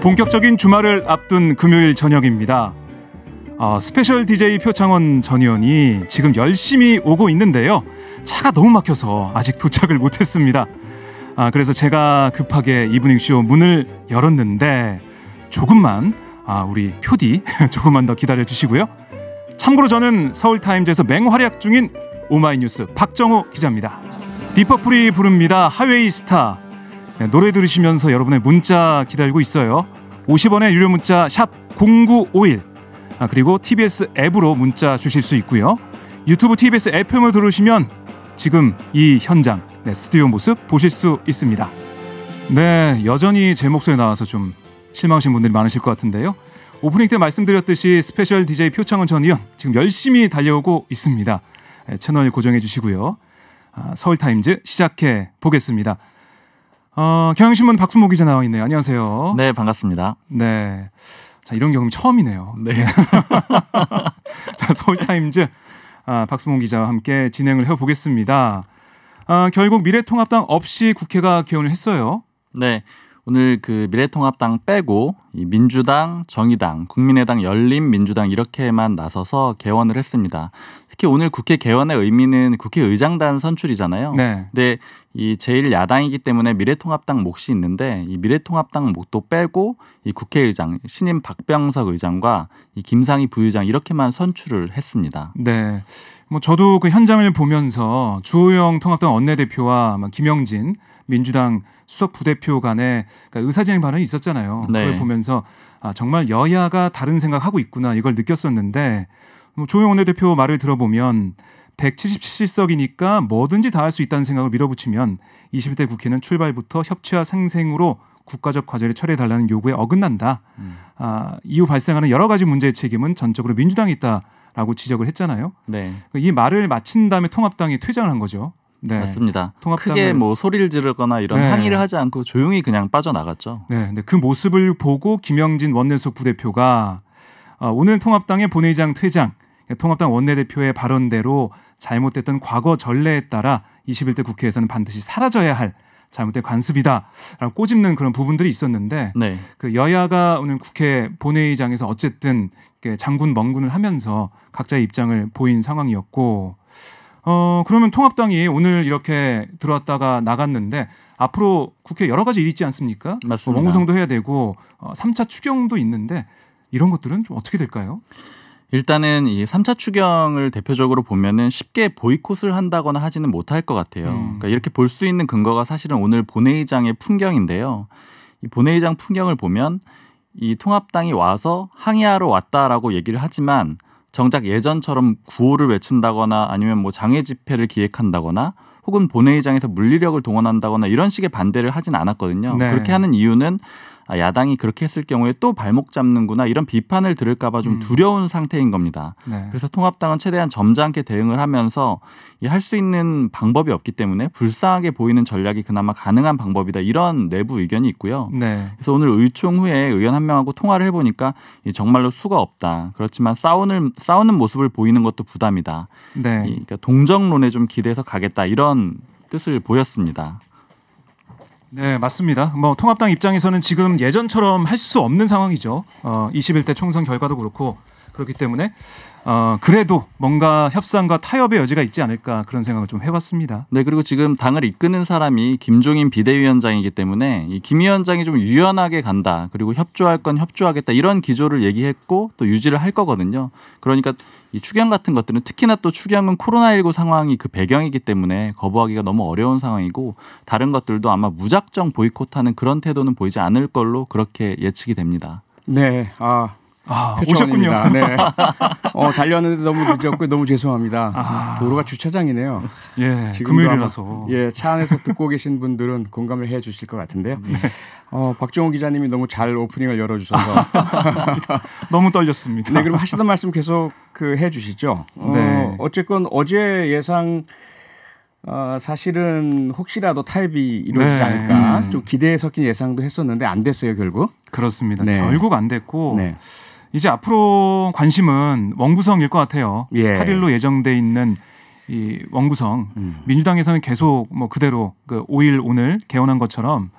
본격적인 주말을 앞둔 금요일 저녁입니다. 스페셜 DJ 표창원 전 의원이 지금 열심히 오고 있는데요. 차가 너무 막혀서 아직 도착을 못했습니다. 그래서 제가 급하게 이브닝쇼 문을 열었는데 조금만 우리 표디 조금만 더 기다려 주시고요. 참고로 저는 서울타임즈에서 맹활약 중인 오마이뉴스 박정호 기자입니다. 디퍼플이 부릅니다. 하웨이 스타. 노래 들으시면서 여러분의 문자 기다리고 있어요. 50원의 유료 문자 샵 0951 그리고 TBS 앱으로 문자 주실 수 있고요. 유튜브 TBS FM을 들으시면 지금 이 현장 스튜디오 모습 보실 수 있습니다. 네, 여전히 제 목소리 나와서 좀 실망하신 분들이 많으실 것 같은데요. 오프닝 때 말씀드렸듯이 스페셜 DJ 표창원 전 의원 지금 열심히 달려오고 있습니다. 채널 고정해 주시고요. 서울타임즈 시작해 보겠습니다. 경향신문 박순모 기자 나와 있네요. 안녕하세요. 네, 반갑습니다. 네, 자, 이런 경험이 처음이네요. 네. 자, 서울타임즈 박순모 기자와 함께 진행을 해보겠습니다. 결국 미래통합당 없이 국회가 개원을 했어요. 네, 오늘 그 미래통합당 빼고 이 민주당, 정의당, 국민의당, 열린민주당 이렇게만 나서서 개원을 했습니다. 특히 오늘 국회 개원의 의미는 국회의장단 선출이잖아요. 네. 근데 이 제1야당이기 때문에 미래통합당 몫이 있는데 이 미래통합당 몫도 빼고 이 국회의장 신임 박병석 의장과 이 김상희 부의장 이렇게만 선출을 했습니다. 네, 뭐 저도 그 현장을 보면서 주호영 통합당 원내대표와 김영진 민주당 수석 부대표 간에 의사진행 발언이 있었잖아요. 네. 그걸 보면서 정말 여야가 다른 생각하고 있구나 이걸 느꼈었는데 주호영 원내대표 말을 들어보면 177석이니까 뭐든지 다 할 수 있다는 생각을 밀어붙이면 21대 국회는 출발부터 협치와 상생으로 국가적 과제를 처리해달라는 요구에 어긋난다. 이후 발생하는 여러 가지 문제의 책임은 전적으로 민주당이 있다라고 지적을 했잖아요. 네. 이 말을 마친 다음에 통합당이 퇴장을 한 거죠. 네. 맞습니다. 크게 뭐 소리를 지르거나 이런 항의를 하지 않고 조용히 그냥 빠져나갔죠. 네, 근데 그 모습을 보고 김영진 원내수석 부대표가 오늘 통합당의 본회의장 퇴장, 통합당 원내대표의 발언대로 잘못됐던 과거 전례에 따라 21대 국회에서는 반드시 사라져야 할 잘못된 관습이다라고 꼬집는 그런 부분들이 있었는데 네. 그 여야가 오늘 국회 본회의장에서 어쨌든 장군 멍군을 하면서 각자의 입장을 보인 상황이었고 그러면 통합당이 오늘 이렇게 들어왔다가 나갔는데 앞으로 국회 여러 가지 일이 있지 않습니까? 맞습니다. 원구성도 해야 되고 3차 추경도 있는데 이런 것들은 좀 어떻게 될까요? 일단은 이 3차 추경을 대표적으로 보면은 쉽게 보이콧을 한다거나 하지는 못할 것 같아요. 그러니까 이렇게 볼 수 있는 근거가 사실은 오늘 본회의장의 풍경인데요. 이 본회의장 풍경을 보면 이 통합당이 와서 항의하러 왔다라고 얘기를 하지만 정작 예전처럼 구호를 외친다거나 아니면 뭐 장애 집회를 기획한다거나 혹은 본회의장에서 물리력을 동원한다거나 이런 식의 반대를 하진 않았거든요. 네. 그렇게 하는 이유는 야당이 그렇게 했을 경우에 또 발목 잡는구나 이런 비판을 들을까 봐 좀 두려운 상태인 겁니다. 네. 그래서 통합당은 최대한 점잖게 대응을 하면서 할 수 있는 방법이 없기 때문에 불쌍하게 보이는 전략이 그나마 가능한 방법이다. 이런 내부 의견이 있고요. 네. 그래서 오늘 의총 후에 의원 한 명하고 통화를 해보니까 정말로 수가 없다. 그렇지만 싸우는 모습을 보이는 것도 부담이다. 네. 그러니까 동정론에 좀 기대서 가겠다. 이런 뜻을 보였습니다. 네, 맞습니다. 뭐 통합당 입장에서는 지금 예전처럼 할 수 없는 상황이죠. 21대 총선 결과도 그렇고 그렇기 때문에 그래도 뭔가 협상과 타협의 여지가 있지 않을까 그런 생각을 좀 해봤습니다. 네, 그리고 지금 당을 이끄는 사람이 김종인 비대위원장이기 때문에 이 김 위원장이 좀 유연하게 간다. 그리고 협조할 건 협조하겠다. 이런 기조를 얘기했고 또 유지를 할 거거든요. 그러니까 이 추경 같은 것들은 특히나 또 추경은 코로나19 상황이 그 배경이기 때문에 거부하기가 너무 어려운 상황이고 다른 것들도 아마 무작정 보이콧하는 그런 태도는 보이지 않을 걸로 그렇게 예측이 됩니다. 네, 오셨군요. 네. 달려왔는데 너무 늦었고 너무 죄송합니다. 도로가 주차장이네요. 예, 지금도 금요일이라서. 예, 차 안에서 듣고 계신 분들은 공감을 해 주실 것 같은데요. 네. 박정호 기자님이 너무 잘 오프닝을 열어주셔서 너무 떨렸습니다. 네, 그럼 하시던 말씀 계속 해 주시죠. 네. 어쨌건 어제 예상 사실은 혹시라도 타협이 이루어지지 네. 않을까 좀 기대에 섞인 예상도 했었는데 안 됐어요 결국. 그렇습니다. 네. 결국 안 됐고 네. 이제 앞으로 관심은 원구성일 것 같아요. 예. 8일로 예정돼 있는 이 원구성 민주당에서는 계속 뭐 그대로 그 5일 오늘 개원한 것처럼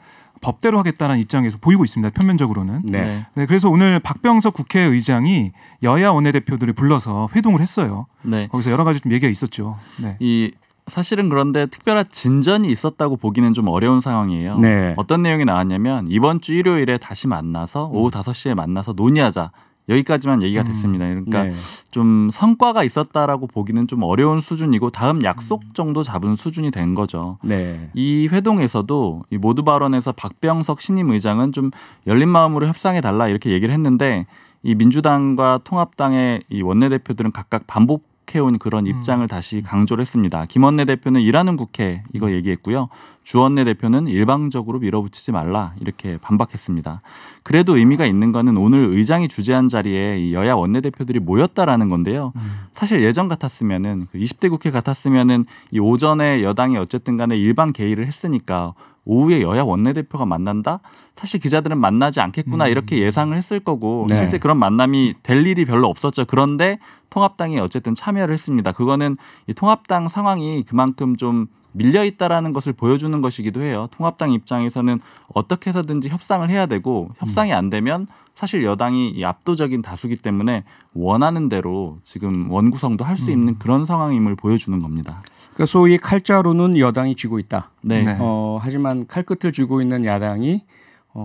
법대로 하겠다는 입장에서 보이고 있습니다. 표면적으로는. 네. 네, 그래서 오늘 박병석 국회의장이 여야 원내대표들을 불러서 회동을 했어요. 네. 거기서 여러 가지 좀 얘기가 있었죠. 네. 이 사실은 그런데 특별한 진전이 있었다고 보기는 좀 어려운 상황이에요. 네. 어떤 내용이 나왔냐면 이번 주 일요일에 다시 만나서 오후 5시에 만나서 논의하자. 여기까지만 얘기가 됐습니다. 그러니까 네. 좀 성과가 있었다라고 보기는 좀 어려운 수준이고 다음 약속 정도 잡은 수준이 된 거죠. 네. 이 회동에서도 이 모두 발언에서 박병석 신임 의장은 좀 열린 마음으로 협상해 달라 이렇게 얘기를 했는데 이 민주당과 통합당의 이 원내대표들은 각각 반복해온 그런 입장을 다시 강조를 했습니다. 김 원내대표는 일하는 국회 이거 얘기했고요. 주 원내대표는 일방적으로 밀어붙이지 말라 이렇게 반박했습니다. 그래도 의미가 있는 거는 오늘 의장이 주재한 자리에 이 여야 원내대표들이 모였다라는 건데요. 사실 예전 같았으면은 그 20대 국회 같았으면은 이 오전에 여당이 어쨌든 간에 일방 개의를 했으니까 오후에 여야 원내대표가 만난다? 사실 기자들은 만나지 않겠구나 이렇게 예상을 했을 거고 네. 실제 그런 만남이 될 일이 별로 없었죠. 그런데 통합당이 어쨌든 참여를 했습니다. 그거는 이 통합당 상황이 그만큼 좀 밀려있다라는 것을 보여주는 것이기도 해요. 통합당 입장에서는 어떻게 해서든지 협상을 해야 되고 협상이 안 되면 사실 여당이 이 압도적인 다수기 때문에 원하는 대로 지금 원구성도 할 수 있는 그런 상황임을 보여주는 겁니다. 그러니까 소위 칼자루는 여당이 쥐고 있다. 네. 네. 하지만 칼끝을 쥐고 있는 야당이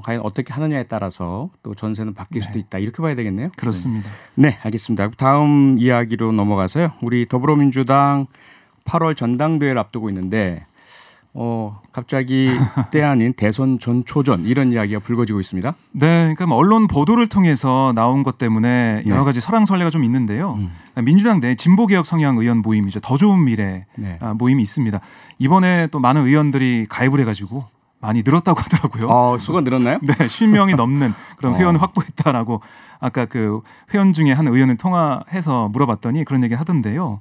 과연 어떻게 하느냐에 따라서 또 전세는 바뀔 수도 있다. 이렇게 봐야 되겠네요. 그렇습니다. 네, 알겠습니다. 다음 이야기로 넘어가서요. 우리 더불어민주당 8월 전당대회를 앞두고 있는데 갑자기 때 아닌 대선 전초전 이런 이야기가 불거지고 있습니다. 네, 그러니까 뭐 언론 보도를 통해서 나온 것 때문에 여러 네. 가지 설왕설래가 좀 있는데요. 그러니까 민주당 내 진보개혁 성향 의원 모임이죠. 더 좋은 미래 네. 모임이 있습니다. 이번에 또 많은 의원들이 가입을 해가지고 많이 늘었다고 하더라고요. 수가 늘었나요? 네, 50명이 넘는 그런 회원을 확보했다라고 아까 그 회원 중에 한 의원을 통화해서 물어봤더니 그런 얘기 하던데요.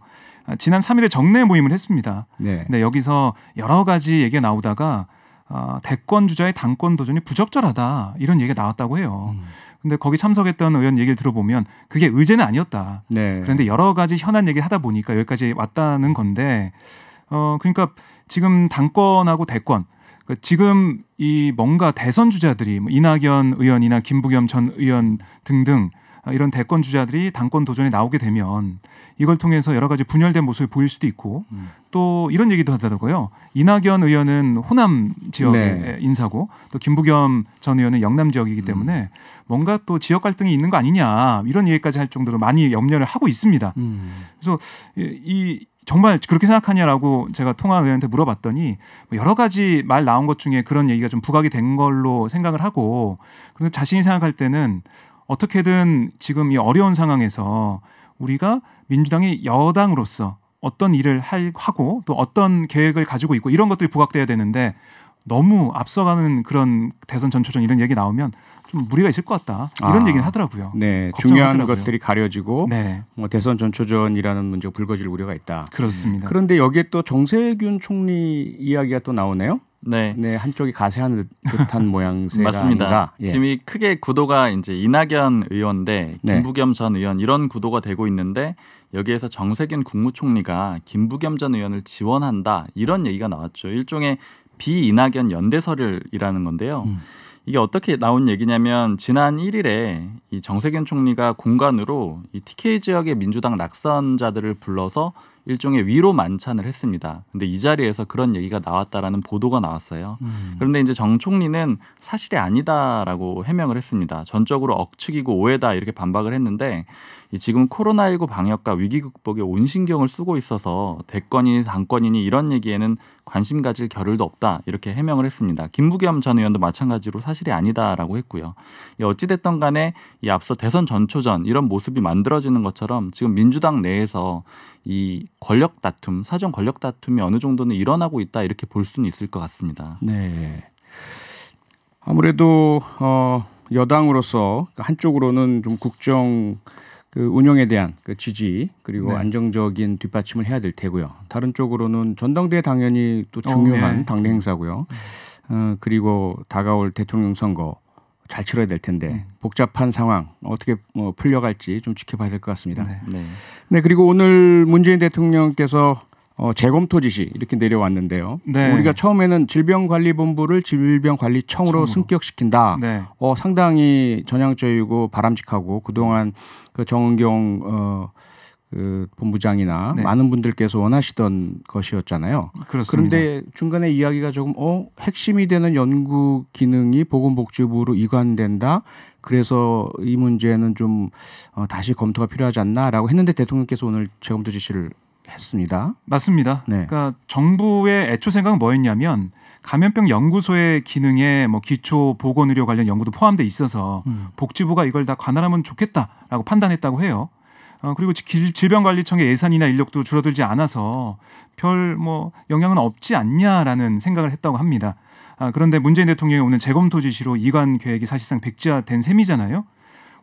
지난 3일에 정례 모임을 했습니다. 네. 네, 여기서 여러 가지 얘기가 나오다가 대권 주자의 당권 도전이 부적절하다 이런 얘기가 나왔다고 해요. 근데 거기 참석했던 의원 얘기를 들어보면 그게 의제는 아니었다. 네. 그런데 여러 가지 현안 얘기를 하다 보니까 여기까지 왔다는 건데 그러니까 지금 당권하고 대권 지금 이 뭔가 대선 주자들이 뭐 이낙연 의원이나 김부겸 전 의원 등등 이런 대권 주자들이 당권 도전에 나오게 되면 이걸 통해서 여러 가지 분열된 모습을 보일 수도 있고 또 이런 얘기도 하더라고요. 이낙연 의원은 호남 지역의 네. 인사고 또 김부겸 전 의원은 영남 지역이기 때문에 뭔가 또 지역 갈등이 있는 거 아니냐 이런 얘기까지 할 정도로 많이 염려를 하고 있습니다. 그래서 이 정말 그렇게 생각하냐라고 제가 통화 의원한테 물어봤더니 여러 가지 말 나온 것 중에 그런 얘기가 좀 부각이 된 걸로 생각을 하고 그런데 자신이 생각할 때는 어떻게든 지금 이 어려운 상황에서 우리가 민주당이 여당으로서 어떤 일을 하고 또 어떤 계획을 가지고 있고 이런 것들이 부각돼야 되는데 너무 앞서가는 그런 대선 전초전 이런 얘기 나오면 좀 무리가 있을 것 같다 이런 얘기는 하더라고요. 네, 걱정을 중요한 하더라고요. 것들이 가려지고 네, 대선 전초전이라는 문제가 불거질 우려가 있다. 그렇습니다. 그런데 여기에 또 정세균 총리 이야기가 또 나오네요. 네. 네, 한쪽이 가세하는 듯한 모양새가 맞습니다. 아닌가. 예. 지금 이 크게 구도가 이제 이낙연 의원 대 네. 김부겸 전 의원 이런 구도가 되고 있는데 여기에서 정세균 국무총리가 김부겸 전 의원을 지원한다 이런 얘기가 나왔죠. 일종의 비이낙연 연대설이라는 건데요. 이게 어떻게 나온 얘기냐면 지난 1일에 이 정세균 총리가 공간으로 이 TK 지역의 민주당 낙선자들을 불러서 일종의 위로 만찬을 했습니다. 근데 이 자리에서 그런 얘기가 나왔다라는 보도가 나왔어요. 그런데 이제 정 총리는 사실이 아니다라고 해명을 했습니다. 전적으로 억측이고 오해다 이렇게 반박을 했는데 이 지금 코로나19 방역과 위기 극복에 온 신경을 쓰고 있어서 대권이니 당권이니 이런 얘기에는 관심 가질 겨를도 없다 이렇게 해명을 했습니다. 김부겸 전 의원도 마찬가지로 사실이 아니다라고 했고요. 어찌됐든 간에 이 앞서 대선 전초전 이런 모습이 만들어지는 것처럼 지금 민주당 내에서 이 권력 다툼, 사정 권력 다툼이 어느 정도는 일어나고 있다 이렇게 볼 수는 있을 것 같습니다. 네. 아무래도 여당으로서 한쪽으로는 좀 국정 그 운영에 대한 그 지지 그리고 네. 안정적인 뒷받침을 해야 될 테고요. 다른 쪽으로는 전당대회 당연히 또 중요한 네. 당내 행사고요. 그리고 다가올 대통령 선거 잘 치러야 될 텐데 복잡한 상황 어떻게 풀려갈지 좀 지켜봐야 될 것 같습니다. 네. 네. 네, 그리고 오늘 문재인 대통령께서 재검토 지시 이렇게 내려왔는데요. 네. 우리가 처음에는 질병관리본부를 질병관리청으로 승격시킨다. 네. 상당히 전향적이고 바람직하고 그동안 그 정은경 그 본부장이나 네. 많은 분들께서 원하시던 것이었잖아요. 그렇습니다. 그런데 중간에 이야기가 조금 핵심이 되는 연구 기능이 보건복지부로 이관된다. 그래서 이 문제는 좀 다시 검토가 필요하지 않나라고 했는데 대통령께서 오늘 재검토 지시를 했습니다. 맞습니다. 네. 그러니까 정부의 애초 생각은 뭐였냐면 감염병 연구소의 기능에 뭐 기초 보건의료 관련 연구도 포함돼 있어서 복지부가 이걸 다 관할하면 좋겠다라고 판단했다고 해요. 그리고 질병관리청의 예산이나 인력도 줄어들지 않아서 별 뭐 영향은 없지 않냐라는 생각을 했다고 합니다. 그런데 문재인 대통령이 오늘 재검토 지시로 이관 계획이 사실상 백지화된 셈이잖아요.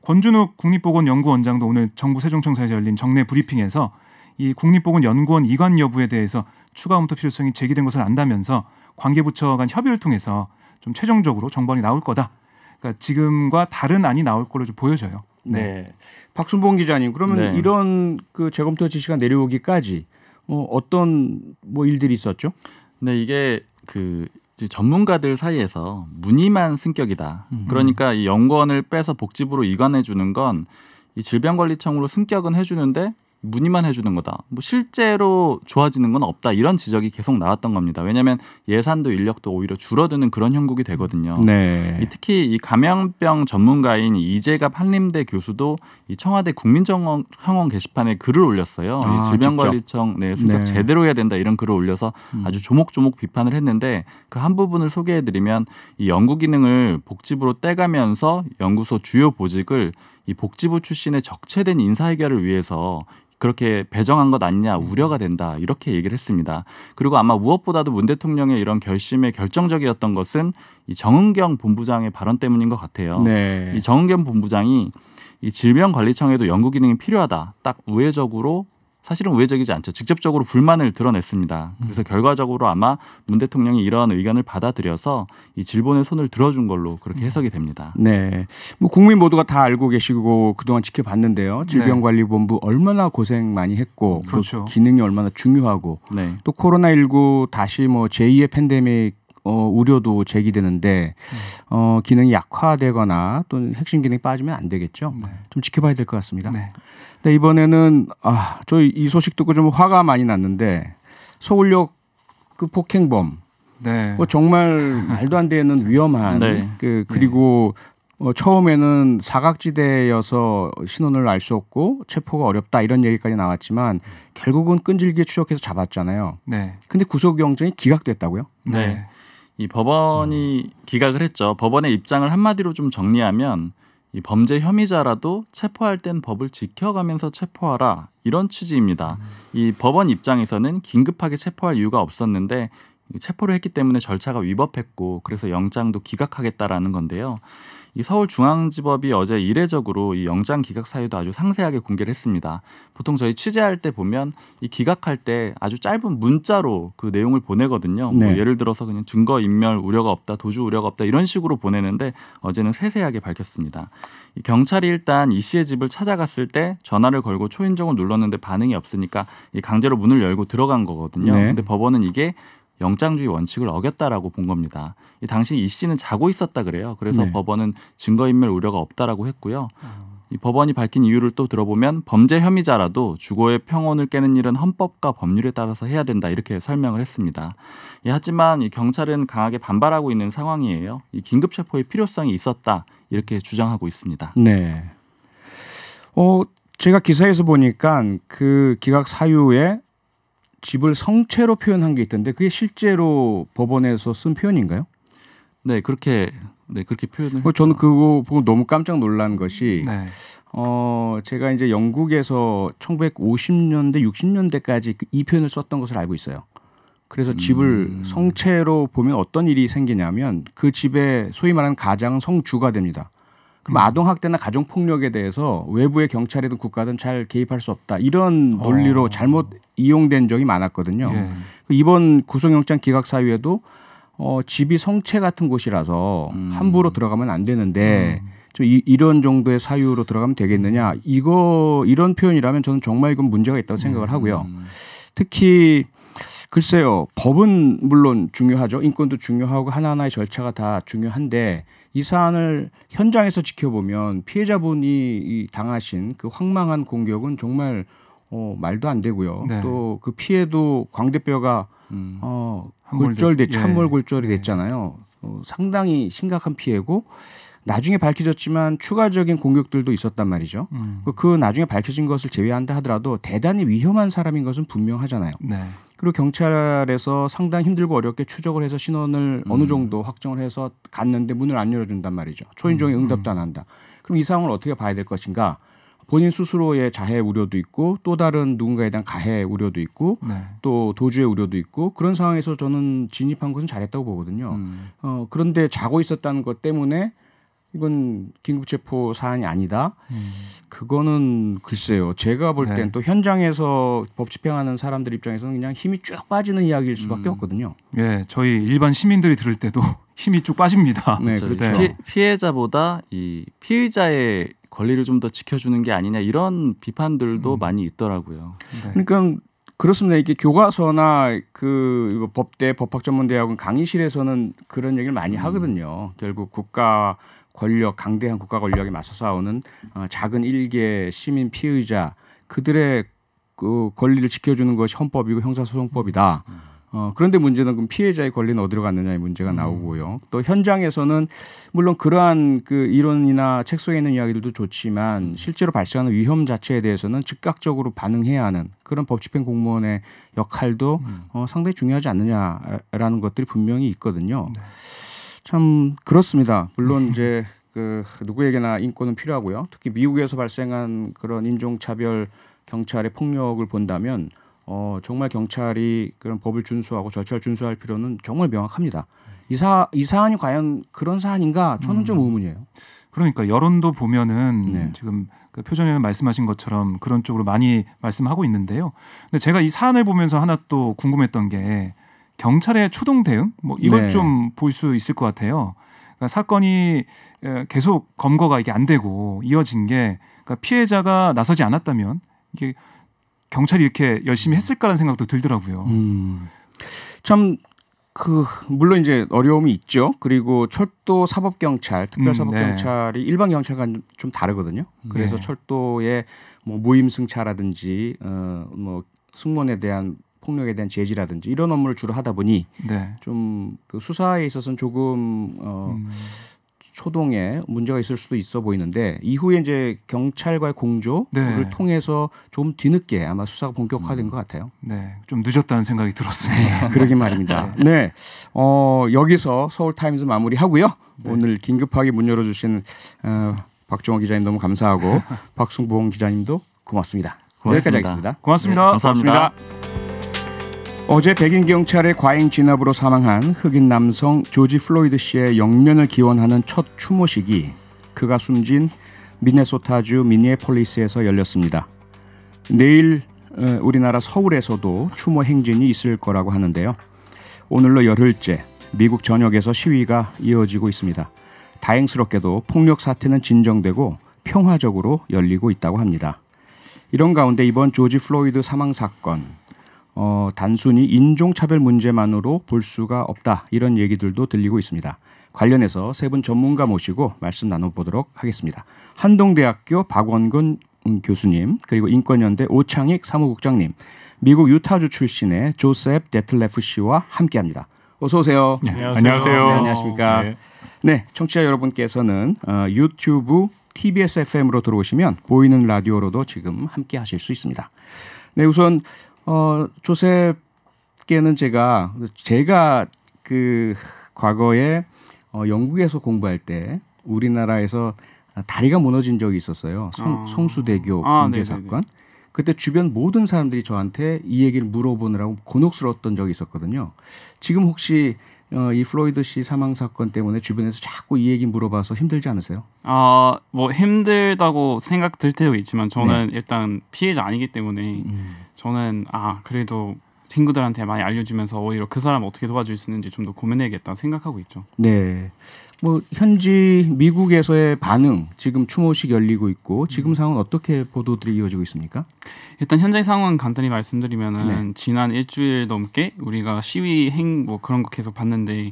권준욱 국립보건연구원장도 오늘 정부 세종청사에서 열린 정례 브리핑에서 이 국립보건연구원 이관 여부에 대해서 추가 검토 필요성이 제기된 것을 안다면서 관계부처 간 협의를 통해서 좀 최종적으로 정본이 나올 거다. 그러니까 지금과 다른 안이 나올 걸로 좀 보여져요. 네. 박순봉 기자님, 그러면 네. 이런 그 재검토 지시가 내려오기까지 어떤 뭐 일들이 있었죠? 네, 이게 그 이제 전문가들 사이에서 문의만 승격이다. 그러니까 이 연구원을 빼서 복지부로 이관해 주는 건 이 질병관리청으로 승격은 해주는데 문의만 해주는 거다. 뭐 실제로 좋아지는 건 없다. 이런 지적이 계속 나왔던 겁니다. 왜냐하면 예산도 인력도 오히려 줄어드는 그런 형국이 되거든요. 네. 특히 이 감염병 전문가인 이재갑 한림대 교수도 이 청와대 국민정원 게시판에 글을 올렸어요. 이 질병관리청 승격 네. 제대로 해야 된다 이런 글을 올려서 아주 조목조목 비판을 했는데 그 한 부분을 소개해드리면 이 연구 기능을 복지부로 떼가면서 연구소 주요 보직을 이 복지부 출신의 적체된 인사 해결을 위해서 그렇게 배정한 것 아니냐 우려가 된다 이렇게 얘기를 했습니다. 그리고 아마 무엇보다도 문 대통령의 이런 결심에 결정적이었던 것은 이 정은경 본부장의 발언 때문인 것 같아요. 네. 이 정은경 본부장이 이 질병관리청에도 연구 기능이 필요하다. 딱 우회적으로 사실은 우회적이지 않죠. 직접적으로 불만을 드러냈습니다. 그래서 결과적으로 아마 문 대통령이 이러한 의견을 받아들여서 이 질본의 손을 들어준 걸로 그렇게 해석이 됩니다. 네. 뭐 국민 모두가 다 알고 계시고 그동안 지켜봤는데요. 질병관리본부 얼마나 고생 많이 했고 그렇죠. 그 기능이 얼마나 중요하고 네. 또 코로나19 다시 뭐 제2의 팬데믹 우려도 제기되는데 기능이 약화되거나 또는 핵심 기능이 빠지면 안 되겠죠. 네. 좀 지켜봐야 될 것 같습니다. 네. 네, 이번에는 저희 이 소식 듣고 좀 화가 많이 났는데 서울역 그 폭행범 네. 정말 말도 안 되는 위험한 네. 그리고 처음에는 사각지대여서 신원을 알 수 없고 체포가 어렵다 이런 얘기까지 나왔지만 결국은 끈질기게 추적해서 잡았잖아요. 네. 근데 구속영장이 기각됐다고요? 네. 이 법원이 기각을 했죠. 법원의 입장을 한마디로 좀 정리하면 이 범죄 혐의자라도 체포할 땐 법을 지켜가면서 체포하라 이런 취지입니다. 이 법원 입장에서는 긴급하게 체포할 이유가 없었는데 체포를 했기 때문에 절차가 위법했고 그래서 영장도 기각하겠다라는 건데요. 이 서울중앙지법이 어제 이례적으로 이 영장 기각 사유도 아주 상세하게 공개를 했습니다. 보통 저희 취재할 때 보면 이 기각할 때 아주 짧은 문자로 그 내용을 보내거든요. 네. 뭐 예를 들어서 그냥 증거인멸 우려가 없다, 도주 우려가 없다 이런 식으로 보내는데 어제는 세세하게 밝혔습니다. 이 경찰이 일단 이 씨의 집을 찾아갔을 때 전화를 걸고 초인종을 눌렀는데 반응이 없으니까 이 강제로 문을 열고 들어간 거거든요. 네. 근데 법원은 이게 영장주의 원칙을 어겼다라고 본 겁니다. 이 당시 이 씨는 자고 있었다 그래요. 그래서 네. 법원은 증거인멸 우려가 없다라고 했고요. 이 법원이 밝힌 이유를 또 들어보면 범죄 혐의자라도 주거의 평온을 깨는 일은 헌법과 법률에 따라서 해야 된다 이렇게 설명을 했습니다. 하지만 이 경찰은 강하게 반발하고 있는 상황이에요. 이 긴급 체포의 필요성이 있었다 이렇게 주장하고 있습니다. 네. 제가 기사에서 보니까 그 기각 사유에 집을 성체로 표현한 게 있던데 그게 실제로 법원에서 쓴 표현인가요? 네, 그렇게 표현을. 저는 그거 보고 너무 깜짝 놀란 것이 네. 제가 이제 영국에서 1950년대, 60년대까지 이 표현을 썼던 것을 알고 있어요. 그래서 집을 성체로 보면 어떤 일이 생기냐면 그 집에 소위 말하는 가장은 성주가 됩니다. 그럼 아동학대나 가정폭력에 대해서 외부의 경찰이든 국가든 잘 개입할 수 없다. 이런 논리로 잘못 이용된 적이 많았거든요. 예. 이번 구속영장 기각 사유에도 집이 성체 같은 곳이라서 함부로 들어가면 안 되는데 좀 이런 정도의 사유로 들어가면 되겠느냐. 이런 표현이라면 저는 정말 이건 문제가 있다고 생각을 하고요. 특히 글쎄요. 법은 물론 중요하죠. 인권도 중요하고 하나하나의 절차가 다 중요한데 이 사안을 현장에서 지켜보면 피해자분이 이 당하신 그 황망한 공격은 정말 말도 안 되고요. 네. 또 그 피해도 광대뼈가 함몰골절이 됐잖아요. 상당히 심각한 피해고 나중에 밝혀졌지만 추가적인 공격들도 있었단 말이죠. 그 나중에 밝혀진 것을 제외한다 하더라도 대단히 위험한 사람인 것은 분명하잖아요. 네. 그리고 경찰에서 상당히 힘들고 어렵게 추적을 해서 신원을 어느 정도 확정을 해서 갔는데 문을 안 열어준단 말이죠. 초인종에 응답도 안 한다. 그럼 이 상황을 어떻게 봐야 될 것인가? 본인 스스로의 자해 우려도 있고 또 다른 누군가에 대한 가해 우려도 있고 네. 또 도주의 우려도 있고 그런 상황에서 저는 진입한 것은 잘했다고 보거든요. 그런데 자고 있었다는 것 때문에 이건 긴급체포 사안이 아니다. 그거는 글쎄요. 제가 볼 땐 또 현장에서 법 집행하는 사람들 입장에서는 그냥 힘이 쭉 빠지는 이야기일 수밖에 없거든요. 예, 저희 일반 시민들이 들을 때도 힘이 쭉 빠집니다. 네, 그렇죠. 피해자보다 이 피의자의 권리를 좀 더 지켜주는 게 아니냐 이런 비판들도 많이 있더라고요. 네. 그러니까 그렇습니다. 이게 교과서나 그 법대 법학전문대학원 강의실에서는 그런 얘기를 많이 하거든요. 결국 국가 권력, 강대한 국가 권력에 맞서 싸우는 작은 일개 시민 피의자 그들의 그 권리를 지켜주는 것이 헌법이고 형사소송법이다. 그런데 문제는 그럼 피해자의 권리는 어디로 갔느냐의 문제가 나오고요. 또 현장에서는 물론 그러한 그 이론이나 책 속에 있는 이야기들도 좋지만 실제로 발생하는 위험 자체에 대해서는 즉각적으로 반응해야 하는 그런 법집행 공무원의 역할도 상당히 중요하지 않느냐라는 것들이 분명히 있거든요. 네. 참 그렇습니다. 물론 이제 그 누구에게나 인권은 필요하고요. 특히 미국에서 발생한 그런 인종차별 경찰의 폭력을 본다면 정말 경찰이 그런 법을 준수하고 절차를 준수할 필요는 정말 명확합니다. 이 사안이 과연 그런 사안인가? 저는 좀 의문이에요. 그러니까 여론도 보면은 네. 지금 그 표정 의원 말씀하신 것처럼 그런 쪽으로 많이 말씀하고 있는데요. 근데 제가 이 사안을 보면서 하나 또 궁금했던 게 경찰의 초동 대응 뭐 이걸 네. 좀 볼 수 있을 것 같아요. 그러니까 사건이 계속 검거가 이게 안 되고 이어진 게 그러니까 피해자가 나서지 않았다면 이게 경찰이 이렇게 열심히 했을까라는 생각도 들더라고요. 참 물론 이제 어려움이 있죠. 그리고 철도 사법경찰, 특별사법경찰이 일반 경찰과는 좀 다르거든요. 그래서 네. 철도의 뭐 무임승차라든지 뭐 승무원에 대한 폭력에 대한 제지라든지 이런 업무를 주로 하다 보니 네. 좀 그 수사에 있어서는 조금 초동에 문제가 있을 수도 있어 보이는데 이후에 이제 경찰과의 공조를 네. 통해서 좀 뒤늦게 아마 수사가 본격화된 것 같아요. 네, 좀 늦었다는 생각이 들었습니다. 그러게 말입니다. 네, 여기서 서울타임즈 마무리하고요. 오늘 긴급하게 문 열어주신 박종호 기자님 너무 감사하고 박승봉 기자님도 고맙습니다. 여기까지 하겠습니다. 고맙습니다. 네, 감사합니다. 어제 백인 경찰의 과잉 진압으로 사망한 흑인 남성 조지 플로이드 씨의 영면을 기원하는 첫 추모식이 그가 숨진 미네소타주 미니애폴리스에서 열렸습니다. 내일 우리나라 서울에서도 추모 행진이 있을 거라고 하는데요. 오늘로 열흘째 미국 전역에서 시위가 이어지고 있습니다. 다행스럽게도 폭력 사태는 진정되고 평화적으로 열리고 있다고 합니다. 이런 가운데 이번 조지 플로이드 사망 사건 단순히 인종차별 문제만으로 볼 수가 없다 이런 얘기들도 들리고 있습니다. 관련해서 세 분 전문가 모시고 말씀 나눠보도록 하겠습니다. 한동대학교 박원근 교수님 그리고 인권연대 오창익 사무국장님 미국 유타주 출신의 조셉 데틀레프 씨와 함께합니다. 어서 오세요. 네. 안녕하세요. 네, 안녕하십니까. 네, 청취자 여러분께서는 유튜브 TBS FM으로 들어오시면 보이는 라디오로도 지금 함께하실 수 있습니다. 네, 우선 조셉께는 제가 그 과거에 영국에서 공부할 때 우리나라에서 다리가 무너진 적이 있었어요. 성수대교 붕괴 사건. 그때 주변 모든 사람들이 저한테 이 얘기를 물어보느라고 곤혹스러웠던 적이 있었거든요. 지금 혹시 이 플로이드 씨 사망 사건 때문에 주변에서 자꾸 이 얘기 물어봐서 힘들지 않으세요? 뭐 힘들다고 생각 들 때도 있지만 저는 일단 피해자 아니기 때문에 저는 그래도 친구들한테 많이 알려주면서 오히려 그 사람 어떻게 도와줄 수 있는지 좀 더 고민해야겠다 생각하고 있죠. 네. 뭐 현지 미국에서의 반응, 지금 추모식 열리고 있고 지금 상황은 어떻게 보도들이 이어지고 있습니까? 일단 현재 상황 간단히 말씀드리면은 네. 지난 일주일 넘게 우리가 시위 뭐 그런 거 계속 봤는데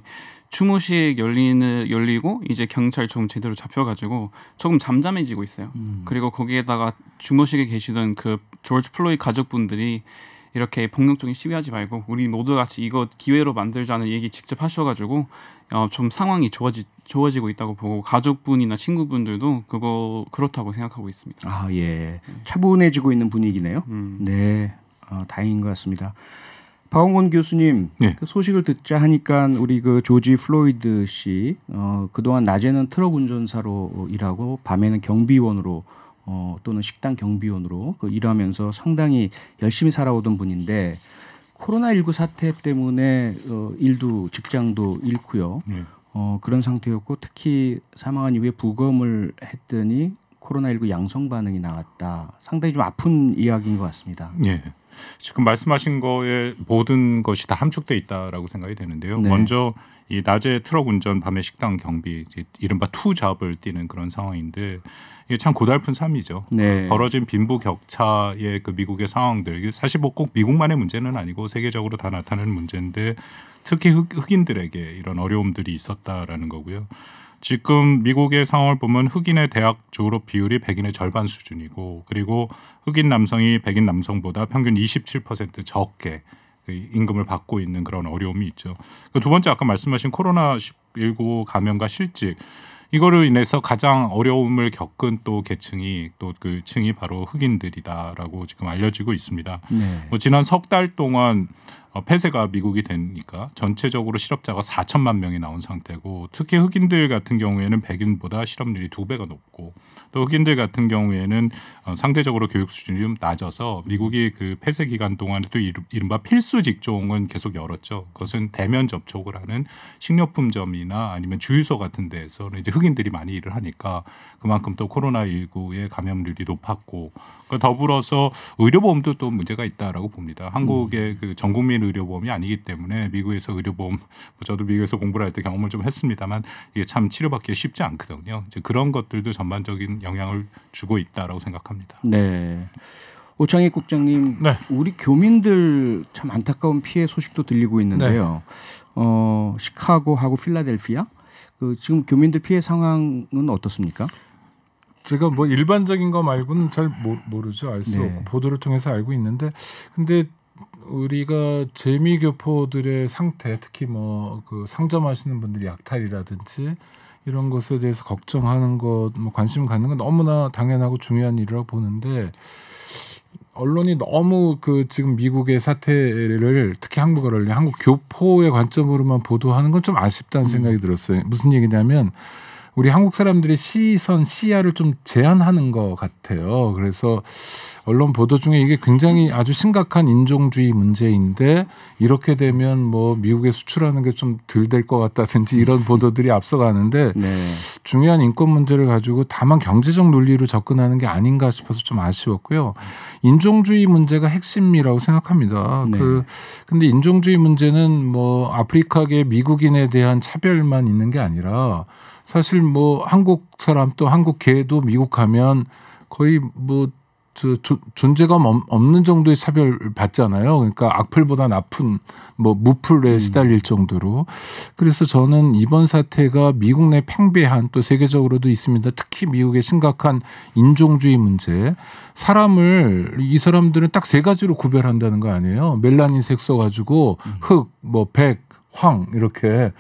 추모식 열리고 이제 경찰 좀 제대로 잡혀가지고 조금 잠잠해지고 있어요. 그리고 거기에다가 추모식에 계시던 그 조지 플로이드 가족분들이 이렇게 폭력적인 시위하지 말고 우리 모두 같이 이거 기회로 만들자는 얘기 직접 하셔가지고 좀 상황이 좋아지고 있다고 보고 가족분이나 친구분들도 그렇다고 생각하고 있습니다. 아, 예. 차분해지고 있는 분위기네요. 네. 다행인 것 같습니다. 박원곤 교수님, 네. 그 소식을 듣자 하니까 우리 그 조지 플로이드 씨 그동안 낮에는 트럭 운전사로 일하고 밤에는 경비원으로 또는 식당 경비원으로 일하면서 상당히 열심히 살아오던 분인데 코로나19 사태 때문에 일도 직장도 잃고요. 네. 그런 상태였고 특히 사망한 이후에 부검을 했더니 코로나19 양성 반응이 나왔다. 상당히 좀 아픈 이야기인 것 같습니다. 예. 지금 말씀하신 거에 모든 것이 다 함축돼 있다라고 생각이 되는데요. 네. 먼저 이 낮에 트럭 운전, 밤에 식당 경비, 이른바 투 잡을 뛰는 그런 상황인데 이게 참 고달픈 삶이죠. 네. 벌어진 빈부격차의 그 미국의 상황들, 이게 사실 뭐 꼭 미국만의 문제는 아니고 세계적으로 다 나타나는 문제인데 특히 흑인들에게 이런 어려움들이 있었다라는 거고요. 지금 미국의 상황을 보면 흑인의 대학 졸업 비율이 백인의 절반 수준이고 그리고 흑인 남성이 백인 남성보다 평균 27% 적게 임금을 받고 있는 그런 어려움이 있죠. 두 번째 아까 말씀하신 코로나19 감염과 실직 이거로 인해서 가장 어려움을 겪은 또 계층이 또 그 층이 바로 흑인들이다라고 지금 알려지고 있습니다. 네. 뭐 지난 석 달 동안 폐쇄가 미국이 되니까 전체적으로 실업자가 4천만 명이 나온 상태고 특히 흑인들 같은 경우에는 백인보다 실업률이 2배가 높고 또 흑인들 같은 경우에는 상대적으로 교육 수준이 좀 낮아서 미국이 그 폐쇄 기간 동안에 또 이른바 필수 직종은 계속 열었죠. 그것은 대면 접촉을 하는 식료품점이나 아니면 주유소 같은 데에서는 이제 흑인들이 많이 일을 하니까 그만큼 또 코로나19의 감염률이 높았고 더불어서 의료보험도 또 문제가 있다라고 봅니다. 한국의 그 전국민 의료보험이 아니기 때문에 미국에서 의료보험, 저도 미국에서 공부를 할 때 경험을 좀 했습니다만 이게 참 치료받기 쉽지 않거든요. 이제 그런 것들도 전반적인 영향을 주고 있다라고 생각합니다. 네. 오창익 국장님, 네. 우리 교민들 참 안타까운 피해 소식도 들리고 있는데요. 시카고하고 필라델피아, 지금 교민들 피해 상황은 어떻습니까? 제가 뭐 일반적인 거 말고는 잘 모르죠. 알 수 네. 없고 보도를 통해서 알고 있는데 근데 우리가 재미교포들의 상태 특히 뭐 그 상점하시는 분들이 약탈이라든지 이런 것에 대해서 걱정하는 것, 뭐 관심 갖는 건 너무나 당연하고 중요한 일이라고 보는데 언론이 너무 그 지금 미국의 사태를 특히 한국 언론이 한국 교포의 관점으로만 보도하는 건 좀 아쉽다는 생각이 들었어요. 무슨 얘기냐면 우리 한국 사람들의 시야를 좀 제한하는 것 같아요. 그래서 언론 보도 중에 이게 굉장히 아주 심각한 인종주의 문제인데 이렇게 되면 뭐 미국에 수출하는 게 좀 덜 될 것 같다든지 이런 보도들이 앞서가는데 네. 중요한 인권 문제를 가지고 다만 경제적 논리로 접근하는 게 아닌가 싶어서 좀 아쉬웠고요. 인종주의 문제가 핵심이라고 생각합니다. 네. 근데 인종주의 문제는 뭐 아프리카계 미국인에 대한 차별만 있는 게 아니라 사실 뭐 한국 사람 또 한국계도 미국 가면 거의 뭐 존재감 없는 정도의 차별 받잖아요. 그러니까 악플보다 나쁜 뭐 무플에 시달릴 정도로. 그래서 저는 이번 사태가 미국 내 팽배한 또 세계적으로도 있습니다. 특히 미국의 심각한 인종주의 문제. 이 사람들은 딱 세 가지로 구별한다는 거 아니에요. 멜라닌색 써가지고 흑, 뭐 백, 황 이렇게.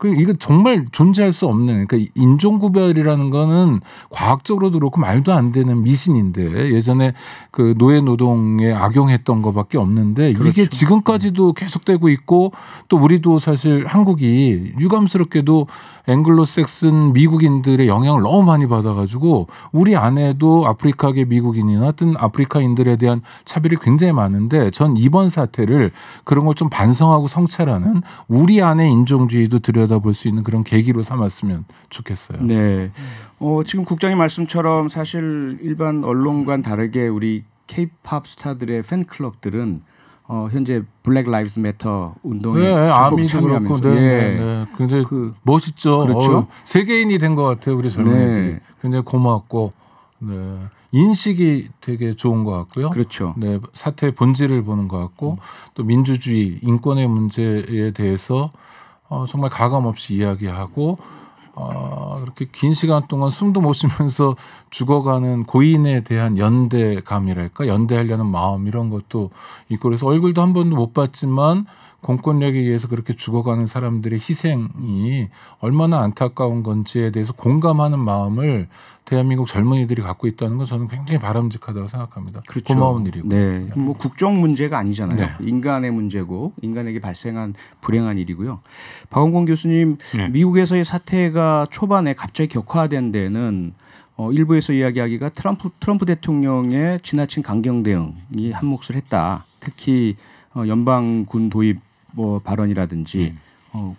이거 정말 존재할 수 없는, 그러니까 인종구별이라는 거는 과학적으로도 그렇고 말도 안 되는 미신인데 예전에 그 노예 노동에 악용했던 것밖에 없는데 그렇죠. 이게 지금까지도 계속되고 있고 또 우리도 사실 한국이 유감스럽게도 앵글로색슨 미국인들의 영향을 너무 많이 받아가지고 우리 안에도 아프리카계 미국인이나 뜬 아프리카인들에 대한 차별이 굉장히 많은데 전 이번 사태를 그런 걸 좀 반성하고 성찰하는 우리 안의 인종주의도 들여다볼 수 있는 그런 계기로 삼았으면 좋겠어요. 네. 지금 국장님 말씀처럼 사실 일반 언론과는 다르게 우리 K-팝 스타들의 팬클럽들은 현재 블랙 라이브스 매터 운동에 네, 적극 아미도 참여하면서 그렇고, 예. 굉장히 멋있죠. 그렇죠. 세계인이 된 것 같아요, 우리 젊은이들이. 네. 굉장히 고맙고, 네. 인식이 되게 좋은 것 같고요. 그렇죠. 네, 사태의 본질을 보는 것 같고, 또 민주주의, 인권의 문제에 대해서 정말 가감 없이 이야기하고, 그렇게 긴 시간 동안 숨도 못 쉬면서 죽어가는 고인에 대한 연대감이랄까, 연대하려는 마음 이런 것도 있고, 그래서 얼굴도 한 번도 못 봤지만 공권력에 의해서 그렇게 죽어가는 사람들의 희생이 얼마나 안타까운 건지에 대해서 공감하는 마음을 대한민국 젊은이들이 갖고 있다는 건 저는 굉장히 바람직하다고 생각합니다. 그렇죠. 고마운 일이고. 네. 뭐 국정 문제가 아니잖아요. 네. 인간의 문제고 인간에게 발생한 불행한 일이고요. 박원공 교수님, 네. 미국에서의 사태가 초반에 갑자기 격화된 데는 일부에서 이야기하기가 트럼프 대통령의 지나친 강경 대응이 한 몫을 했다. 특히 연방군 도입 발언이라든지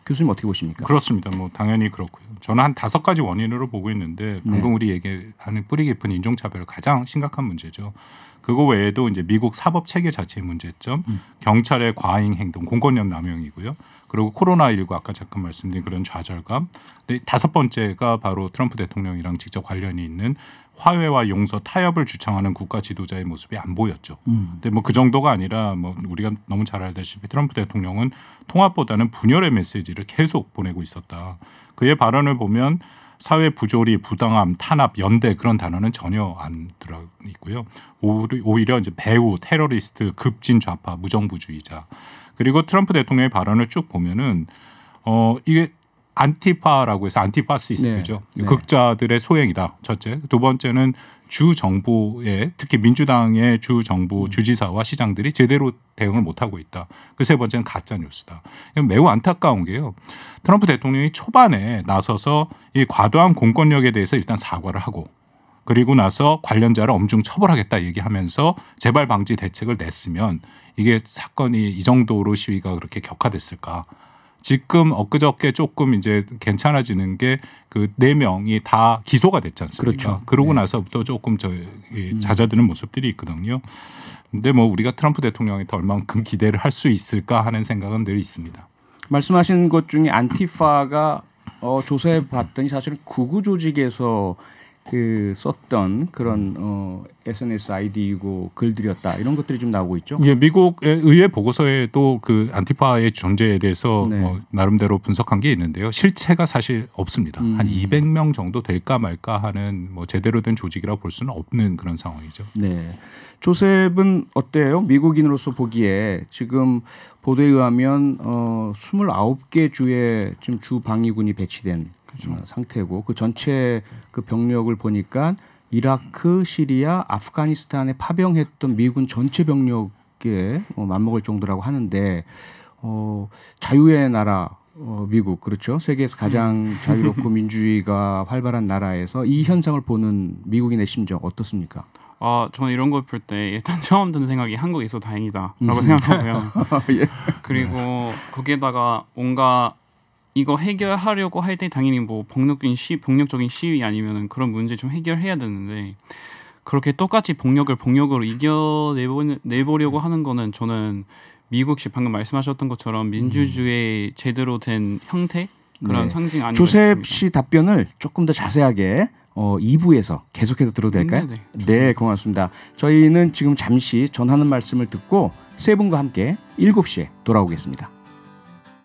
교수님 어떻게 보십니까? 그렇습니다. 뭐 당연히 그렇고요. 저는 한 5가지 원인으로 보고 있는데 방금 우리 얘기하는 뿌리 깊은 인종차별 가장 심각한 문제죠. 그거 외에도 이제 미국 사법 체계 자체의 문제점, 경찰의 과잉 행동, 공권력 남용이고요. 그리고 코로나19 아까 잠깐 말씀드린 그런 좌절감. 근데 5번째가 바로 트럼프 대통령이랑 직접 관련이 있는 화해와 용서, 타협을 주창하는 국가 지도자의 모습이 안 보였죠. 근데 뭐 그 정도가 아니라 뭐 우리가 너무 잘 알다시피 트럼프 대통령은 통합보다는 분열의 메시지를 계속 보내고 있었다. 그의 발언을 보면 사회 부조리, 부당함, 탄압, 연대 그런 단어는 전혀 안 들어 있고요. 오히려 이제 배후, 테러리스트, 급진 좌파, 무정부주의자. 그리고 트럼프 대통령의 발언을 쭉 보면은 이게 안티파라고 해서 안티파시스트죠. 네. 극자들의 소행이다. 첫째. 두 번째는 주 정부의 특히 민주당의 주 정부 주지사와 시장들이 제대로 대응을 못하고 있다. 그 세 번째는 가짜 뉴스다. 매우 안타까운 게요. 트럼프 대통령이 초반에 나서서 이 과도한 공권력에 대해서 일단 사과를 하고 그리고 나서 관련자를 엄중 처벌하겠다 얘기하면서 재발 방지 대책을 냈으면 이게 사건이 이 정도로 시위가 그렇게 격화됐을까. 지금 엊그저께 조금 이제 괜찮아지는 게 그 4명이 다 기소가 됐지 않습니까? 그렇죠. 그러고 나서부터 조금 잦아드는 모습들이 있거든요. 근데 뭐 우리가 트럼프 대통령한테 얼만큼 기대를 할 수 있을까 하는 생각은 늘 있습니다. 말씀하신 것 중에 안티파가 조사해 봤더니 사실은 극우 조직에서 썼던 그런 SNS 아이디이고 글들이었다 이런 것들이 좀 나오고 있죠. 예, 미국의 의회 보고서에도 그 안티파의 존재에 대해서 네. 나름대로 분석한 게 있는데요. 실체가 사실 없습니다. 한 200명 정도 될까 말까 하는 뭐 제대로 된 조직이라고 볼 수는 없는 그런 상황이죠. 네. 조셉은 어때요? 미국인으로서 보기에 지금 보도에 의하면 29개 주에 지금 주 방위군이 배치된 상태고 그 전체 그 병력을 보니까 이라크, 시리아, 아프가니스탄에 파병했던 미군 전체 병력에 맞먹을 정도라고 하는데 자유의 나라 미국 그렇죠. 세계에서 가장 자유롭고 민주주의가 활발한 나라에서 이 현상을 보는 미국인의 심정 어떻습니까? 저는 이런 걸 볼 때 일단 처음 드는 생각이 한국에 있어 다행이다라고 생각하고요. 예. 그리고 거기에다가 뭔가 이거 해결하려고 할 때 당연히 뭐 폭력적인 시위 아니면 그런 문제 좀 해결해야 되는데 그렇게 똑같이 폭력으로 이겨내보려고 하는 거는 저는 미국식 방금 말씀하셨던 것처럼 민주주의의 제대로 된 형태 그런 네. 상징 아닌가 조셉 싶습니다. 씨 답변을 조금 더 자세하게 2부에서 계속해서 들어도 될까요? 네, 고맙습니다. 저희는 지금 잠시 전하는 말씀을 듣고 세 분과 함께 7시에 돌아오겠습니다.